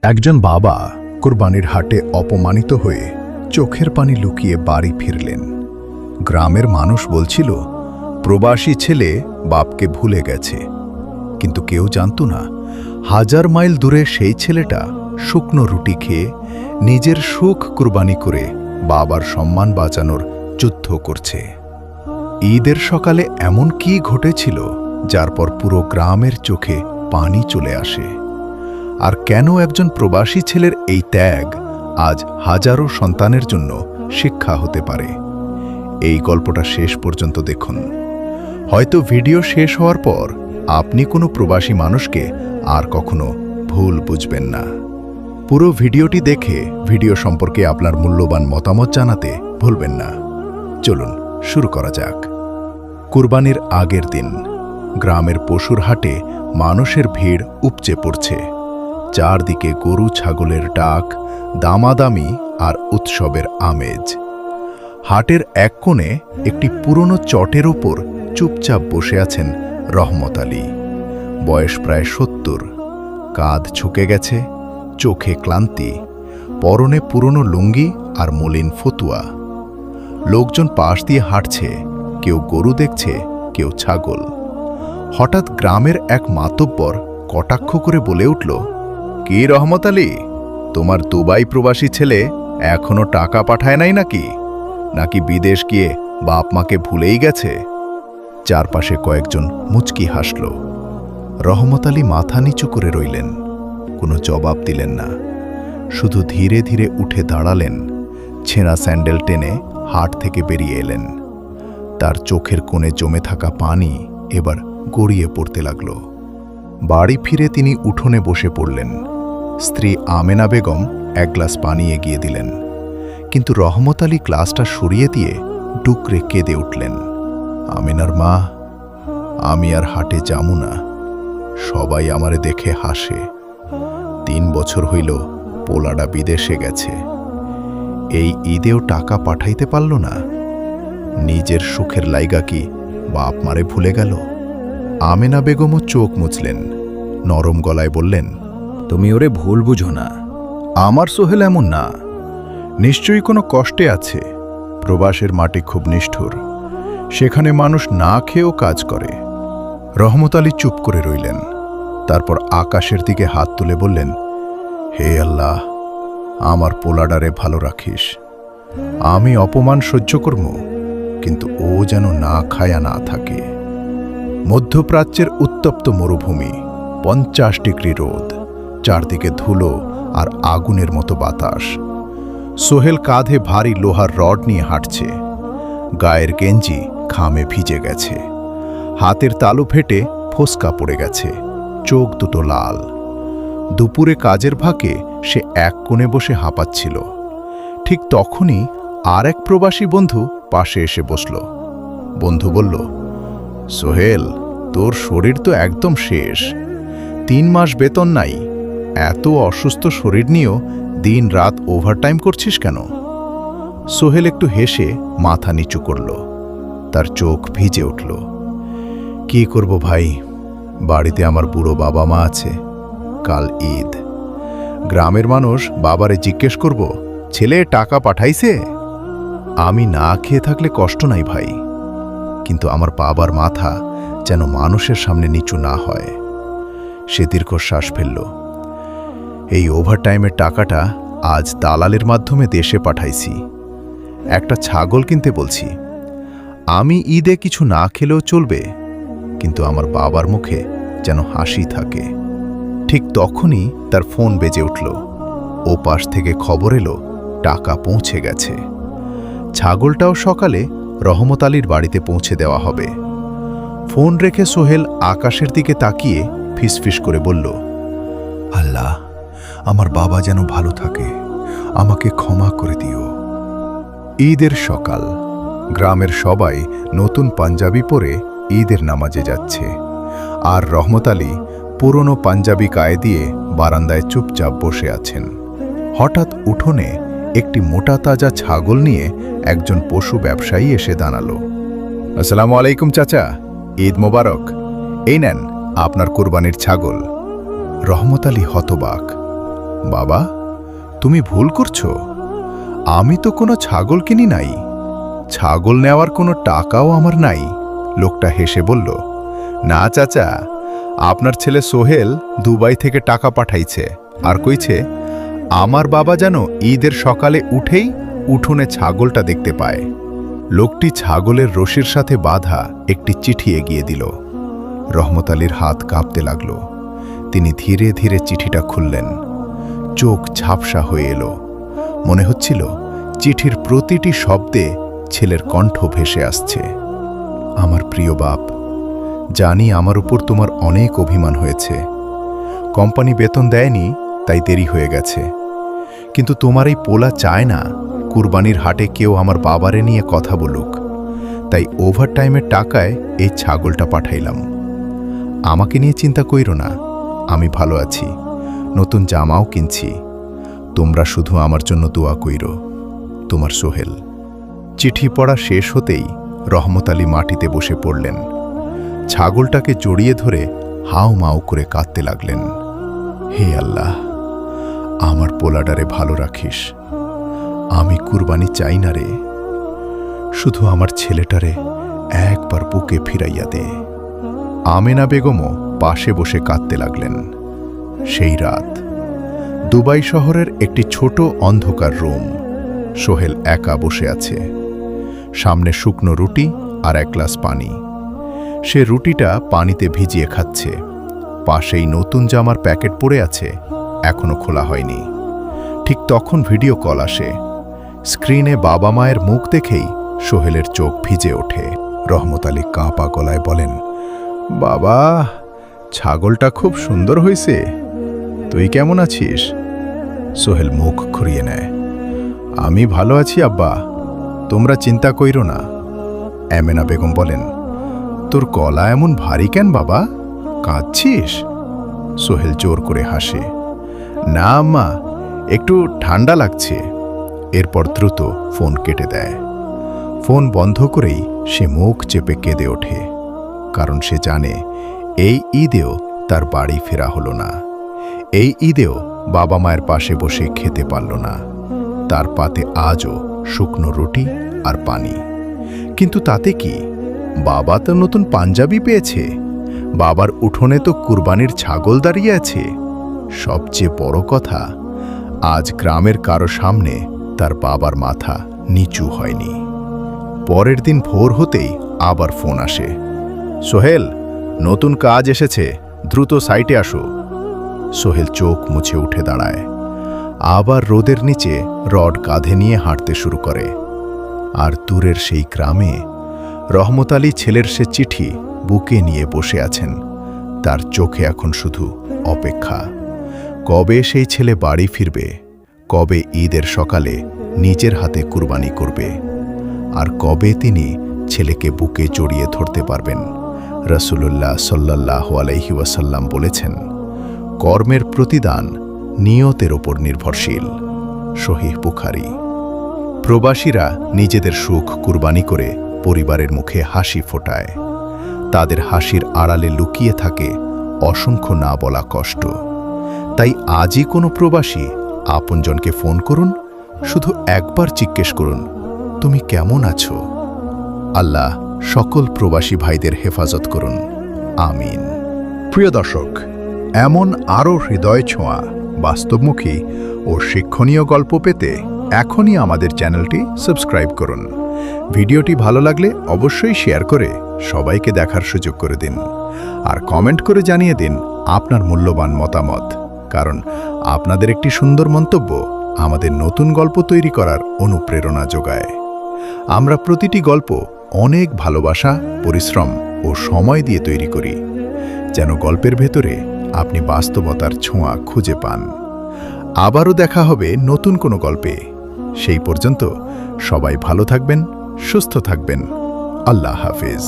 একজন বাবা কুরবানির হাটে অপমানিত হয়ে চোখের পানি লুকিয়ে বাড়ি ফিরলেন। গ্রামের মানুষ বলছিল, প্রবাসী ছেলে বাপকে ভুলে গেছে। কিন্তু কেউ জানত না, 1000 মাইল দূরে সেই ছেলেটা শুকনো রুটি খেয়ে নিজের সুখ কুরবানি করে বাবার সম্মান বাঁচানোর যুদ্ধ করছে। ঈদের সকালে এমন কি ঘটেছিল যার পর পুরো গ্রামের চোখে পানি চলে আসে? আর কেন একজন প্রবাসী ছেলের এই ত্যাগ আজ হাজারো সন্তানের জন্য শিক্ষা হতে পারে? এই গল্পটা শেষ পর্যন্ত দেখুন। হয়তো ভিডিও শেষ হওয়ার পর আপনি কোনো প্রবাসী মানুষকে আর কখনো ভুল বুঝবেন না। পুরো ভিডিওটি দেখে ভিডিও সম্পর্কে আপনার মূল্যবান মতামত জানাতে ভুলবেন না। চলুন শুরু করা যাক। কুরবানির আগের দিন গ্রামের পশুর হাটে মানুষের ভিড় উপচে পড়ছে। চারদিকে গরু ছাগলের ডাক, দামাদামি আর উৎসবের আমেজ। হাটের এক কোণে একটি পুরনো চটের ওপর চুপচাপ বসে আছেন রহমত আলী। বয়স প্রায় 70, কাঁধ ঝুঁকে গেছে, চোখে ক্লান্তি, পরনে পুরনো লুঙ্গি আর মলিন ফতুয়া। লোকজন পাশ দিয়ে হাঁটছে, কেউ গরু দেখছে, কেউ ছাগল। হঠাৎ গ্রামের এক মাতব্বর কটাক্ষ করে বলে উঠল, কি রহমত আলী, তোমার দুবাই প্রবাসী ছেলে এখনো টাকা পাঠায় নাই নাকি বিদেশ গিয়ে বাপ মাকে ভুলেই গেছে? চারপাশে কয়েকজন মুচকি হাসল। রহমত আলী মাথা নিচু করে রইলেন, কোনো জবাব দিলেন না। শুধু ধীরে ধীরে উঠে দাঁড়ালেন, ছেঁড়া স্যান্ডেল টেনে হাট থেকে বেরিয়ে এলেন। তার চোখের কোণে জমে থাকা পানি এবার গড়িয়ে পড়তে লাগল। বাড়ি ফিরে তিনি উঠোনে বসে পড়লেন। স্ত্রী আমেনা বেগম এক গ্লাস পানি এগিয়ে দিলেন, কিন্তু রহমত আলী গ্লাসটা সরিয়ে দিয়ে ডুকরে কেঁদে উঠলেন। আমেনার মা, আমি আর হাটে যামু না, সবাই আমারে দেখে হাসে। 3 বছর হইল পোলাডা বিদেশে গেছে, এই ঈদেও টাকা পাঠাইতে পারল না। নিজের সুখের লাইগা কি বাপ মারে ভুলে গেল? আমেনা বেগমও চোখ মুছলেন, নরম গলায় বললেন, তুমি ওরে ভুল বুঝো না, আমার সোহেল এমন না, নিশ্চয়ই কোনো কষ্টে আছে। প্রবাসের মাটি খুব নিষ্ঠুর, সেখানে মানুষ না খেয়েও কাজ করে। রহমত আলী চুপ করে রইলেন, তারপর আকাশের দিকে হাত তুলে বললেন, হে আল্লাহ, আমার পোলাডারে ভালো রাখিস। আমি অপমান সহ্য করব, কিন্তু ও যেন না খায়া না থাকে। মধ্যপ্রাচ্যের উত্তপ্ত মরুভূমি, 50 ডিগ্রি রোদ, চারদিকে ধুলো আর আগুনের মতো বাতাস। সোহেল কাঁধে ভারী লোহার রড নিয়ে হাঁটছে, গায়ের গেঞ্জি ঘামে ভিজে গেছে, হাতের তালু ফেটে ফোসকা পড়ে গেছে, চোখ দুটো লাল। দুপুরে কাজের ফাঁকে সে এক কোণে বসে হাঁপাচ্ছিল। ঠিক তখনই আর এক প্রবাসী বন্ধু পাশে এসে বসল। বন্ধু বলল, সোহেল, তোর শরীর তো একদম শেষ, 3 মাস বেতন নাই, এত অসুস্থ শরীর নিয়েও দিন রাত ওভারটাইম করছিস কেন? সোহেল একটু হেসে মাথা নিচু করল, তার চোখ ভিজে উঠল। কি করব ভাই, বাড়িতে আমার বুড়ো বাবা মা আছে, কাল ঈদ। গ্রামের মানুষ বাবারে জিজ্ঞেস করব, ছেলে টাকা পাঠাইছে? আমি না খেয়ে থাকলে কষ্ট নাই ভাই, কিন্তু আমার বাবার মাথা যেন মানুষের সামনে নিচু না হয়। সে দীর্ঘশ্বাস ফেলল। এই ওভারটাইমের টাকাটা আজ দালালের মাধ্যমে দেশে পাঠাইছি। একটা ছাগল কিনতে বলছি। আমি ঈদে কিছু না খেলেও চলবে, কিন্তু আমার বাবার মুখে যেন হাসি থাকে। ঠিক তখনই তার ফোন বেজে উঠল। ও পাশ থেকে খবর এলো, টাকা পৌঁছে গেছে। ছাগলটাও সকালে রহমত আলীর বাড়িতে পৌঁছে দেওয়া হবে। ফোন রেখে সোহেল আকাশের দিকে তাকিয়ে ফিসফিস করে বলল, আল্লাহ, আমার বাবা যেন ভালো থাকে, আমাকে ক্ষমা করে দিও। ঈদের সকাল, গ্রামের সবাই নতুন পাঞ্জাবি পরে ঈদের নামাজে যাচ্ছে, আর রহমত আলী পুরনো পাঞ্জাবি গায়ে দিয়ে বারান্দায় চুপচাপ বসে আছেন। হঠাৎ উঠোনে একটি মোটা তাজা ছাগল নিয়ে একজন পশু ব্যবসায়ী এসে দাঁড়ালো। আসসালামু আলাইকুম চাচা, ঈদ মোবারক, এই নেন আপনার কুরবানির ছাগল। রহমত আলী হতবাক। বাবা, তুমি ভুল করছো। আমি তো কোনো ছাগল কিনি নাই। ছাগল নেওয়ার কোনো টাকাও আমার নাই। লোকটা হেসে বলল, না চাচা, আপনার ছেলে সোহেল দুবাই থেকে টাকা পাঠাইছে আর কইছে আমার বাবা যেন ঈদের সকালে উঠেই উঠোনে ছাগলটা দেখতে পায়। লোকটি ছাগলের রশির সাথে বাঁধা একটি চিঠি এগিয়ে দিল। রহমত আলীর হাত কাঁপতে লাগল। তিনি ধীরে ধীরে চিঠিটা খুললেন। চোখ ঝাপসা হয়ে এলো। মনে হচ্ছিল চিঠির প্রতিটি শব্দে ছেলের কণ্ঠ ভেসে আসছে। আমার প্রিয় বাপ, জানি আমার উপর তোমার অনেক অভিমান হয়েছে। কোম্পানি বেতন দেয়নি, তাই দেরি হয়ে গেছে। কিন্তু তোমার এই পোলা চায় না কুরবানির হাটে কেউ আমার বাবারে নিয়ে কথা বলুক, তাই ওভারটাইমের টাকায় এই ছাগলটা পাঠাইলাম। আমাকে নিয়ে চিন্তা কইরো না, আমি ভালো আছি, নতুন জামাও কিনছি। তোমরা শুধু আমার জন্য দোয়া কইরো। তোমার সোহেল। চিঠি পড়া শেষ হতেই রহমত আলী মাটিতে বসে পড়লেন। ছাগলটাকে জড়িয়ে ধরে হাও মাও করে কাঁদতে লাগলেন। হে আল্লাহ, আমার পোলাডারে ভালো রাখিস। আমি কুরবানি চাই না রে, শুধু আমার ছেলেটারে একবার বুকে ফিরাইয়া দে। আমেনা বেগমও পাশে বসে কাঁদতে লাগলেন। সেই রাত দুবাই শহরের একটি ছোট অন্ধকার রুম। সোহেল একা বসে আছে। সামনে শুকনো রুটি আর এক গ্লাস পানি। সে রুটিটা পানিতে ভিজিয়ে খাচ্ছে। পাশেই নতুন জামার প্যাকেট পড়ে আছে, এখনো খোলা হয়নি। ঠিক তখন ভিডিও কল আসে। স্ক্রিনে বাবা মায়ের মুখ দেখেই সোহেলের চোখ ভিজে ওঠে। রহমত আলী কাঁপা গলায় বলেন, বাবা, ছাগলটা খুব সুন্দর হয়েছে। তুই কেমন আছিস? সোহেল মুখ ঘুরিয়ে নেয়। আমি ভালো আছি আব্বা, তোমরা চিন্তা কইরো না। আমেনা বেগম বলেন, তোর গলা এমন ভারী কেন বাবা, কাঁদছিস? সোহেল জোর করে হাসে। না আম্মা, একটু ঠান্ডা লাগছে। এরপর দ্রুত ফোন কেটে দেয়। ফোন বন্ধ করেই সে মুখ চেপে কেঁদে ওঠে, কারণ সে জানে এই ঈদেও তার বাড়ি ফেরা হলো না। এই ঈদেও বাবা মায়ের পাশে বসে খেতে পারল না। তার পাতে আজও শুকনো রুটি আর পানি। কিন্তু তাতে কি, বাবা তো নতুন পাঞ্জাবি পেয়েছে। বাবার উঠোনে তো কুরবানির ছাগল দাঁড়িয়ে আছে। সবচেয়ে বড় কথা, আজ গ্রামের কারো সামনে তার বাবার মাথা নিচু হয়নি। পরের দিন ভোর হতেই আবার ফোন আসে। সোহেল, নতুন কাজ এসেছে, দ্রুত সাইটে আসো। সোহেল চোখ মুছে উঠে দাঁড়ায়। আবার রোদের নিচে রড কাঁধে নিয়ে হাঁটতে শুরু করে। আর দূরের সেই গ্রামে রহমত আলী ছেলের সে চিঠি বুকে নিয়ে বসে আছেন। তার চোখে এখন শুধু অপেক্ষা। কবে সেই ছেলে বাড়ি ফিরবে, কবে ঈদের সকালে নিজের হাতে কুরবানি করবে, আর কবে তিনি ছেলেকে বুকে জড়িয়ে ধরতে পারবেন। রাসূলুল্লাহ সাল্লাল্লাহু আলাইহি ওয়াসাল্লাম বলেছেন, কর্মের প্রতিদান নিয়তের ওপর নির্ভরশীল। সহিহ বুখারী। প্রবাসীরা নিজেদের সুখ কুরবানি করে পরিবারের মুখে হাসি ফোটায়। তাদের হাসির আড়ালে লুকিয়ে থাকে অসংখ্য না বলা কষ্ট। তাই আজই কোনো প্রবাসী আপনজনকে ফোন করুন, শুধু একবার জিজ্ঞেস করুন, তুমি কেমন আছো? আল্লাহ সকল প্রবাসী ভাইদের হেফাজত করুন, আমিন। প্রিয় দর্শক, এমন আরও হৃদয় ছোঁয়া, বাস্তবমুখী ও শিক্ষণীয় গল্প পেতে এখনই আমাদের চ্যানেলটি সাবস্ক্রাইব করুন। ভিডিওটি ভালো লাগলে অবশ্যই শেয়ার করে সবাইকে দেখার সুযোগ করে দিন। আর কমেন্ট করে জানিয়ে দিন আপনার মূল্যবান মতামত, কারণ আপনাদের একটি সুন্দর মন্তব্য আমাদের নতুন গল্প তৈরি করার অনুপ্রেরণা যোগায়। আমরা প্রতিটি গল্প অনেক ভালোবাসা, পরিশ্রম ও সময় দিয়ে তৈরি করি, যেন গল্পের ভেতরে আপনি বাস্তবতার ছোঁয়া খুঁজে পান। আবারও দেখা হবে নতুন কোনো গল্পে। সেই পর্যন্ত সবাই ভালো থাকবেন, সুস্থ থাকবেন। আল্লাহ হাফেজ।